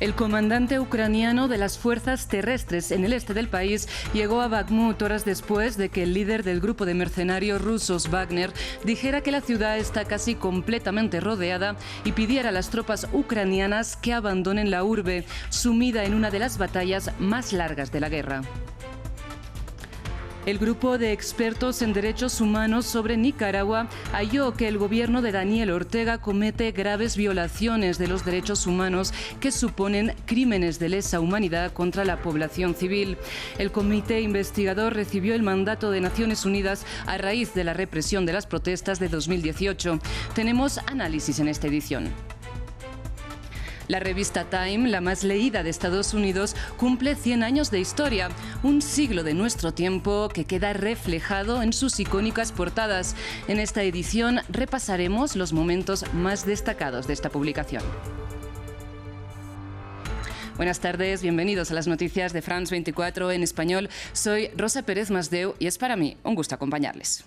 El comandante ucraniano de las fuerzas terrestres en el este del país llegó a Bakhmut horas después de que el líder del grupo de mercenarios rusos Wagner dijera que la ciudad está casi completamente rodeada y pidiera a las tropas ucranianas que abandonen la urbe, sumida en una de las batallas más largas de la guerra. El grupo de expertos en derechos humanos sobre Nicaragua halló que el gobierno de Daniel Ortega comete graves violaciones de los derechos humanos que suponen crímenes de lesa humanidad contra la población civil. El comité investigador recibió el mandato de Naciones Unidas a raíz de la represión de las protestas de 2018. Tenemos análisis en esta edición. La revista Time, la más leída de Estados Unidos, cumple 100 años de historia, un siglo de nuestro tiempo que queda reflejado en sus icónicas portadas. En esta edición repasaremos los momentos más destacados de esta publicación. Buenas tardes, bienvenidos a las noticias de France 24 en español. Soy Rosa Pérez Masdeu y es para mí un gusto acompañarles.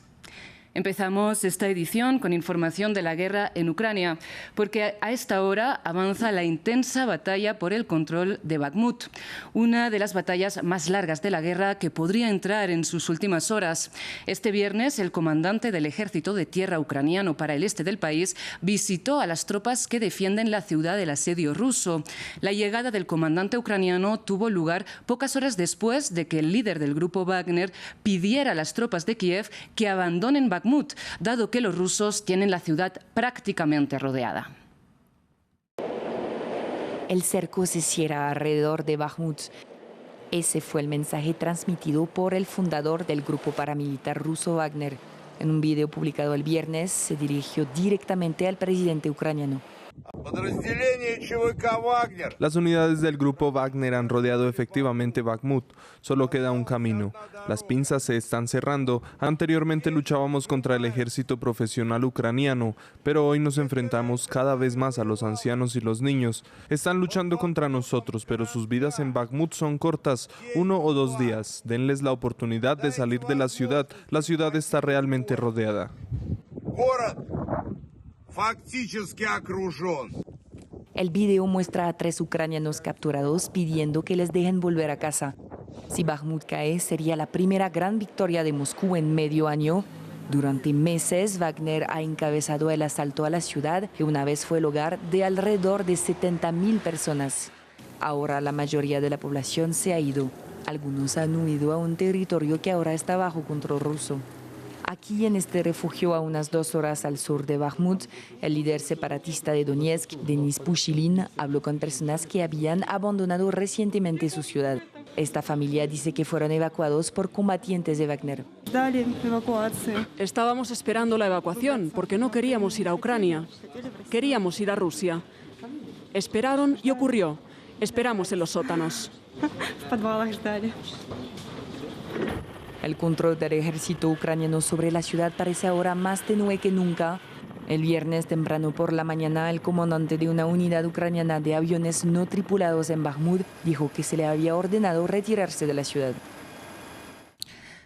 Empezamos esta edición con información de la guerra en Ucrania, porque a esta hora avanza la intensa batalla por el control de Bakhmut, una de las batallas más largas de la guerra que podría entrar en sus últimas horas. Este viernes, el comandante del ejército de tierra ucraniano para el este del país visitó a las tropas que defienden la ciudad del asedio ruso. La llegada del comandante ucraniano tuvo lugar pocas horas después de que el líder del grupo Wagner pidiera a las tropas de Kiev que abandonen Bakhmut, dado que los rusos tienen la ciudad prácticamente rodeada. El cerco se cierra alrededor de Bakhmut. Ese fue el mensaje transmitido por el fundador del grupo paramilitar ruso Wagner. En un video publicado el viernes, se dirigió directamente al presidente ucraniano. Las unidades del grupo Wagner han rodeado efectivamente Bakhmut. Solo queda un camino. Las pinzas se están cerrando. Anteriormente luchábamos contra el ejército profesional ucraniano, pero hoy nos enfrentamos cada vez más a los ancianos y los niños. Están luchando contra nosotros, pero sus vidas en Bakhmut son cortas, 1 o 2 días. Denles la oportunidad de salir de la ciudad. La ciudad está realmente rodeada. El video muestra a 3 ucranianos capturados pidiendo que les dejen volver a casa. Si Bakhmut cae, sería la primera gran victoria de Moscú en medio año. Durante meses, Wagner ha encabezado el asalto a la ciudad, que una vez fue el hogar de alrededor de 70.000 personas. Ahora la mayoría de la población se ha ido. Algunos han huido a un territorio que ahora está bajo control ruso. Aquí, en este refugio a unas 2 horas al sur de Bakhmut, el líder separatista de Donetsk, Denis Pushilin, habló con personas que habían abandonado recientemente su ciudad. Esta familia dice que fueron evacuados por combatientes de Wagner. Estábamos esperando la evacuación porque no queríamos ir a Ucrania, queríamos ir a Rusia. Esperaron y ocurrió. Esperamos en los sótanos. El control del ejército ucraniano sobre la ciudad parece ahora más tenue que nunca. El viernes temprano por la mañana, el comandante de una unidad ucraniana de aviones no tripulados en Bakhmut dijo que se le había ordenado retirarse de la ciudad.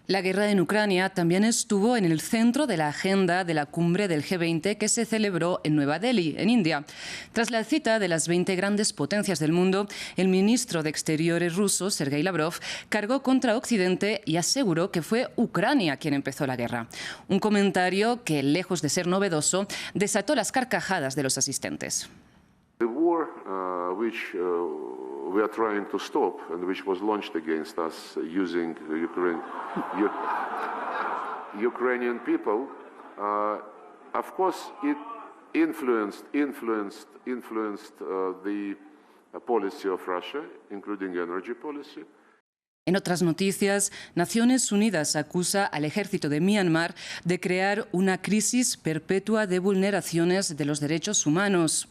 La guerra en Ucrania también estuvo en el centro de la agenda de la cumbre del G20 que se celebró en Nueva Delhi, en India. Tras la cita de las 20 grandes potencias del mundo, el ministro de Exteriores ruso, Sergei Lavrov, cargó contra Occidente y aseguró que fue Ucrania quien empezó la guerra. Un comentario que, lejos de ser novedoso, desató las carcajadas de los asistentes. We are trying to stop, and which was launched against us using Ukrainian people. Of course, it influenced the policy of Russia, including energy policy. En otras noticias, Naciones Unidas acusa al ejército de Myanmar de crear una crisis perpetua de vulneraciones de los derechos humanos.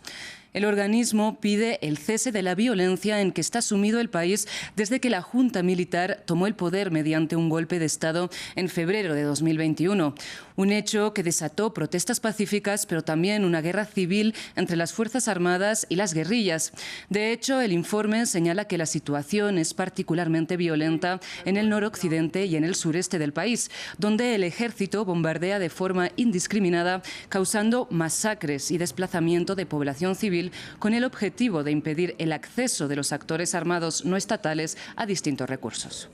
El organismo pide el cese de la violencia en que está sumido el país desde que la Junta militar tomó el poder mediante un golpe de Estado en febrero de 2021. Un hecho que desató protestas pacíficas, pero también una guerra civil entre las Fuerzas Armadas y las guerrillas. De hecho, el informe señala que la situación es particularmente violenta en el noroccidente y en el sureste del país, donde el ejército bombardea de forma indiscriminada, causando masacres y desplazamiento de población civil civil con el objetivo de impedir el acceso de los actores armados no estatales a distintos recursos.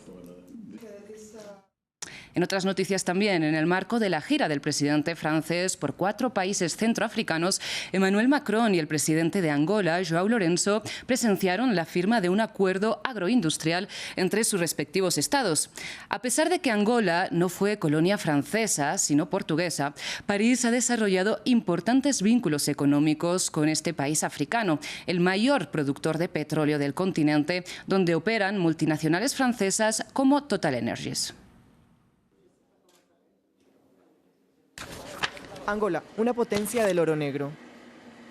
En otras noticias también, en el marco de la gira del presidente francés por 4 países centroafricanos, Emmanuel Macron y el presidente de Angola, João Lourenço, presenciaron la firma de un acuerdo agroindustrial entre sus respectivos estados. A pesar de que Angola no fue colonia francesa, sino portuguesa, París ha desarrollado importantes vínculos económicos con este país africano, el mayor productor de petróleo del continente, donde operan multinacionales francesas como TotalEnergies. Angola, una potencia del oro negro.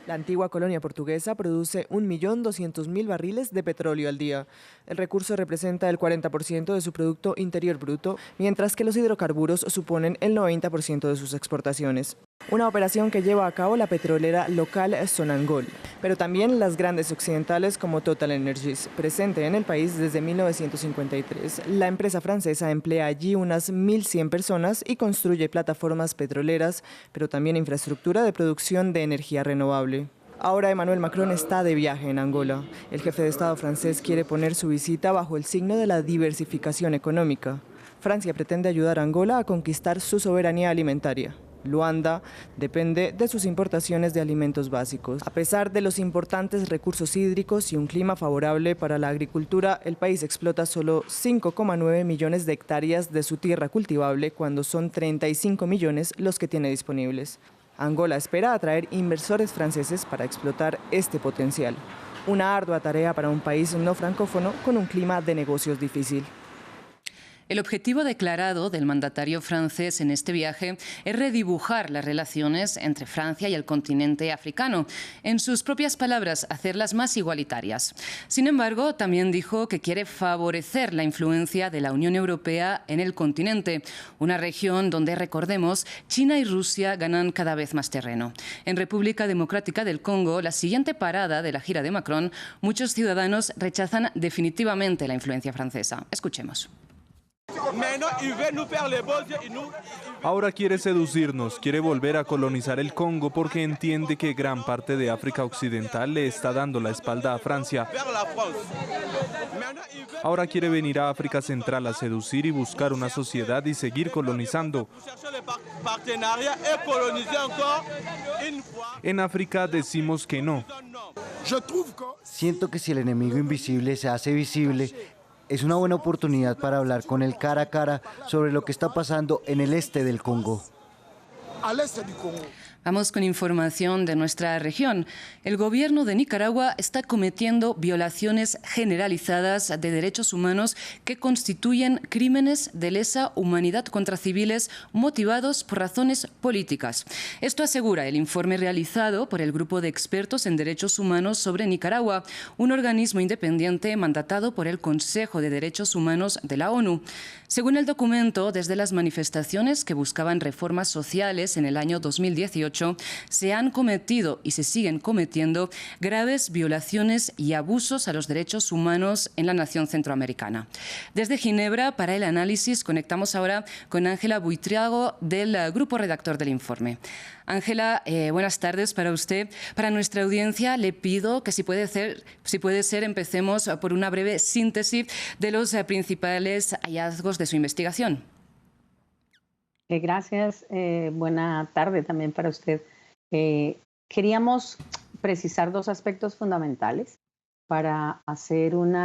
La antigua colonia portuguesa produce 1.200.000 barriles de petróleo al día. El recurso representa el 40% de su Producto Interior Bruto, mientras que los hidrocarburos suponen el 90% de sus exportaciones. Una operación que lleva a cabo la petrolera local Sonangol, pero también las grandes occidentales como TotalEnergies, presente en el país desde 1953. La empresa francesa emplea allí unas 1.100 personas y construye plataformas petroleras, pero también infraestructura de producción de energía renovable. Ahora Emmanuel Macron está de viaje en Angola. El jefe de Estado francés quiere poner su visita bajo el signo de la diversificación económica. Francia pretende ayudar a Angola a conquistar su soberanía alimentaria. Luanda depende de sus importaciones de alimentos básicos. A pesar de los importantes recursos hídricos y un clima favorable para la agricultura, el país explota solo 5,9 millones de hectáreas de su tierra cultivable, cuando son 35 millones los que tiene disponibles. Angola espera atraer inversores franceses para explotar este potencial. Una ardua tarea para un país no francófono con un clima de negocios difícil. El objetivo declarado del mandatario francés en este viaje es redibujar las relaciones entre Francia y el continente africano. En sus propias palabras, hacerlas más igualitarias. Sin embargo, también dijo que quiere favorecer la influencia de la Unión Europea en el continente, una región donde, recordemos, China y Rusia ganan cada vez más terreno. En República Democrática del Congo, la siguiente parada de la gira de Macron, muchos ciudadanos rechazan definitivamente la influencia francesa. Escuchemos. Ahora quiere seducirnos, quiere volver a colonizar el Congo porque entiende que gran parte de África Occidental le está dando la espalda a Francia. Ahora quiere venir a África Central a seducir y buscar una sociedad y seguir colonizando. En África decimos que no. Siento que si el enemigo invisible se hace visible, es una buena oportunidad para hablar con él cara a cara sobre lo que está pasando en el este del Congo. Vamos con información de nuestra región. El gobierno de Nicaragua está cometiendo violaciones generalizadas de derechos humanos que constituyen crímenes de lesa humanidad contra civiles motivados por razones políticas. Esto asegura el informe realizado por el Grupo de Expertos en Derechos Humanos sobre Nicaragua, un organismo independiente mandatado por el Consejo de Derechos Humanos de la ONU. Según el documento, desde las manifestaciones que buscaban reformas sociales en el año 2018, se han cometido y se siguen cometiendo graves violaciones y abusos a los derechos humanos en la nación centroamericana. Desde Ginebra, para el análisis, conectamos ahora con Ángela Buitriago, del grupo redactor del informe. Ángela, buenas tardes para usted. Para nuestra audiencia le pido que si puede ser, empecemos por una breve síntesis de los principales hallazgos de su investigación. Gracias. Buena tarde también para usted. Queríamos precisar 2 aspectos fundamentales para hacer un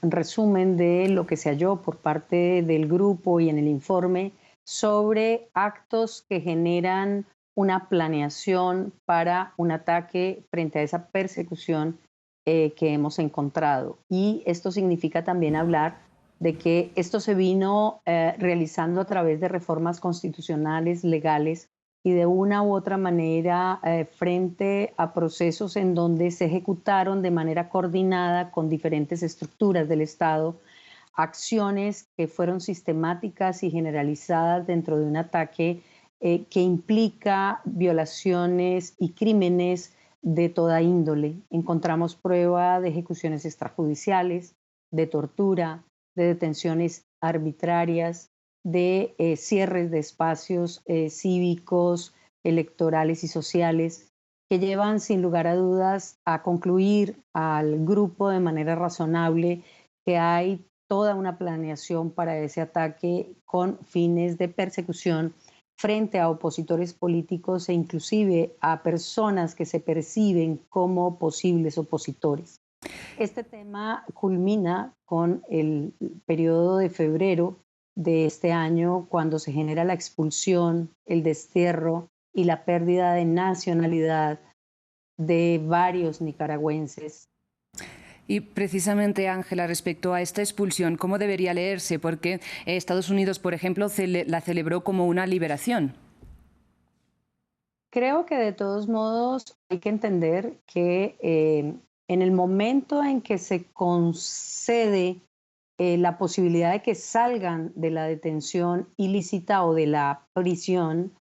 resumen de lo que se halló por parte del grupo y en el informe sobre actos que generan una planeación para un ataque frente a esa persecución que hemos encontrado. Y esto significa también hablar de que esto se vino realizando a través de reformas constitucionales, legales, y de una u otra manera frente a procesos en donde se ejecutaron de manera coordinada con diferentes estructuras del Estado acciones que fueron sistemáticas y generalizadas dentro de un ataque que implica violaciones y crímenes de toda índole. Encontramos prueba de ejecuciones extrajudiciales, de tortura, de detenciones arbitrarias, de cierres de espacios cívicos, electorales y sociales, que llevan sin lugar a dudas a concluir al grupo de manera razonable que hay toda una planeación para ese ataque con fines de persecución frente a opositores políticos e inclusive a personas que se perciben como posibles opositores. Este tema culmina con el periodo de febrero de este año, cuando se genera la expulsión, el destierro y la pérdida de nacionalidad de varios nicaragüenses. Y precisamente, Ángela, respecto a esta expulsión, ¿cómo debería leerse? Porque Estados Unidos, por ejemplo, la celebró como una liberación. Creo que de todos modos hay que entender que en el momento en que se concede la posibilidad de que salgan de la detención ilícita o de la prisión,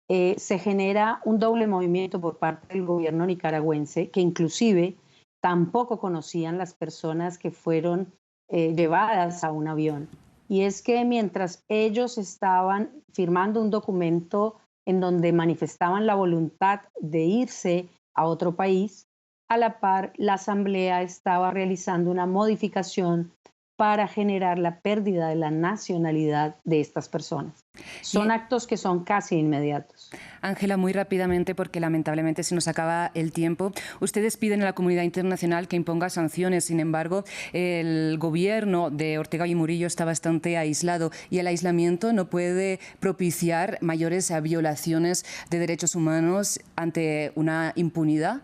se genera un doble movimiento por parte del gobierno nicaragüense, que inclusive tampoco conocían las personas que fueron llevadas a un avión. Y es que mientras ellos estaban firmando un documento en donde manifestaban la voluntad de irse a otro país, a la par la Asamblea estaba realizando una modificación para generar la pérdida de la nacionalidad de estas personas. Son actos que son casi inmediatos. Ángela, muy rápidamente, porque lamentablemente se nos acaba el tiempo. Ustedes piden a la comunidad internacional que imponga sanciones. Sin embargo, el gobierno de Ortega y Murillo está bastante aislado y el aislamiento no puede propiciar mayores violaciones de derechos humanos ante una impunidad.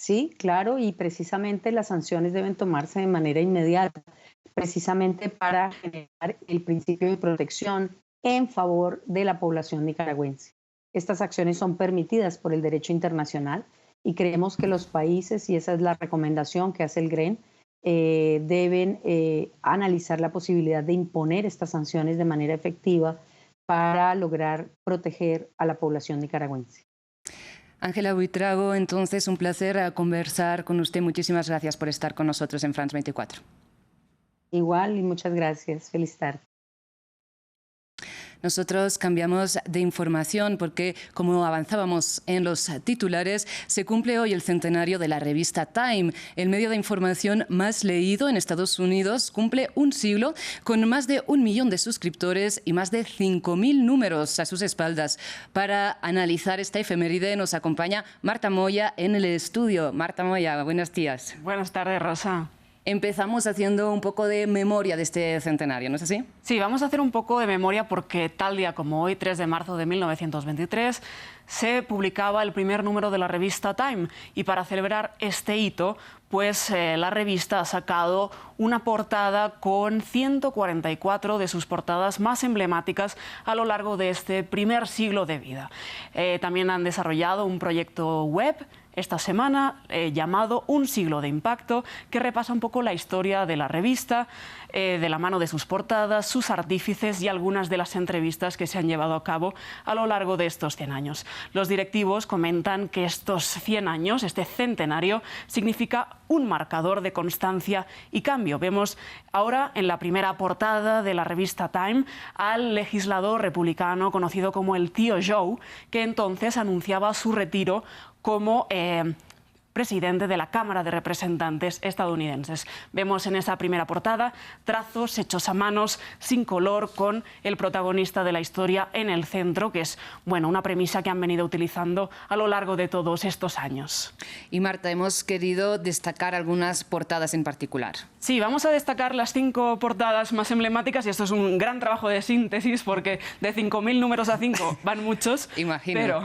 Sí, claro, y precisamente las sanciones deben tomarse de manera inmediata, precisamente para generar el principio de protección en favor de la población nicaragüense. Estas acciones son permitidas por el derecho internacional y creemos que los países, y esa es la recomendación que hace el GREN, deben analizar la posibilidad de imponer estas sanciones de manera efectiva para lograr proteger a la población nicaragüense. Ángela Buitrago, entonces un placer conversar con usted. Muchísimas gracias por estar con nosotros en France 24. Igual y muchas gracias. Feliz tarde. Nosotros cambiamos de información porque, como avanzábamos en los titulares, se cumple hoy el centenario de la revista Time. El medio de información más leído en Estados Unidos cumple un siglo con más de 1 millón de suscriptores y más de 5.000 números a sus espaldas. Para analizar esta efeméride nos acompaña Marta Moya en el estudio. Marta Moya, buenos días. Buenas tardes, Rosa. Empezamos haciendo un poco de memoria de este centenario, ¿no es así? Sí, vamos a hacer un poco de memoria porque tal día como hoy, 3 de marzo de 1923, se publicaba el primer número de la revista Time. Y para celebrar este hito, pues la revista ha sacado una portada con 144 de sus portadas más emblemáticas a lo largo de este primer siglo de vida. También han desarrollado un proyecto web esta semana llamado Un siglo de impacto, que repasa un poco la historia de la revista, de la mano de sus portadas, sus artífices y algunas de las entrevistas que se han llevado a cabo a lo largo de estos 100 años. Los directivos comentan que estos 100 años, este centenario, significa un marcador de constancia y cambio. Vemos ahora en la primera portada de la revista Time al legislador republicano conocido como el Tío Joe, que entonces anunciaba su retiro como presidente de la Cámara de Representantes estadounidenses. Vemos en esa primera portada trazos hechos a manos, sin color, con el protagonista de la historia en el centro, que es, bueno, una premisa que han venido utilizando a lo largo de todos estos años. Y Marta, hemos querido destacar algunas portadas en particular. Sí, vamos a destacar las 5 portadas más emblemáticas, y esto es un gran trabajo de síntesis porque de 5.000 números a 5 van muchos. Imagino. Pero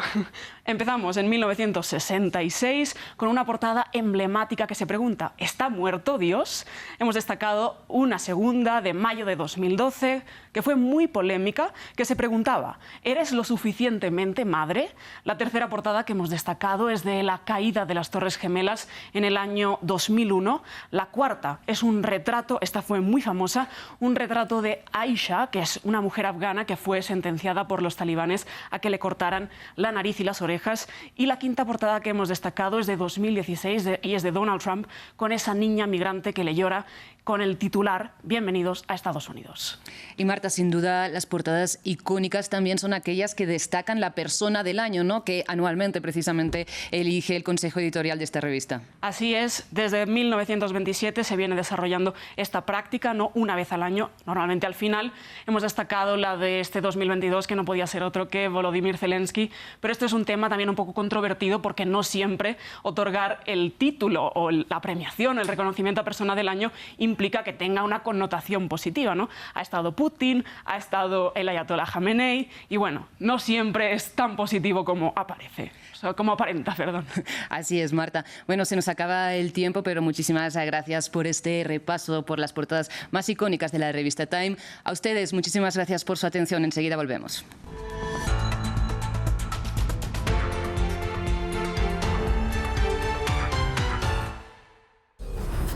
empezamos en 1966 con una portada emblemática que se pregunta: ¿está muerto Dios? Hemos destacado una segunda de mayo de 2012 que fue muy polémica, que se preguntaba: ¿eres lo suficientemente madre? La tercera portada que hemos destacado es de la caída de las Torres Gemelas en el año 2001. La cuarta es un retrato, esta fue muy famosa, un retrato de Aisha, que es una mujer afgana que fue sentenciada por los talibanes a que le cortaran la nariz y las orejas. Y la quinta portada que hemos destacado es de 2016 y es de Donald Trump, con esa niña migrante que le llora, con el titular "Bienvenidos a Estados Unidos". Y Marta, sin duda, las portadas icónicas también son aquellas que destacan la persona del año, ¿no?, que anualmente precisamente elige el consejo editorial de esta revista. Así es, desde 1927 se viene desarrollando esta práctica, no una vez al año, normalmente al final. Hemos destacado la de este 2022, que no podía ser otro que Volodymyr Zelensky, pero este es un tema también un poco controvertido porque no siempre otorgar el título o la premiación, el reconocimiento a persona del año implica que tenga una connotación positiva, ¿no? Ha estado Putin, ha estado el ayatollah Jamenei y bueno, no siempre es tan positivo como aparece, o sea, como aparenta, perdón. Así es, Marta. Bueno, se nos acaba el tiempo, pero muchísimas gracias por este repaso por las portadas más icónicas de la revista Time. A ustedes, muchísimas gracias por su atención. Enseguida volvemos.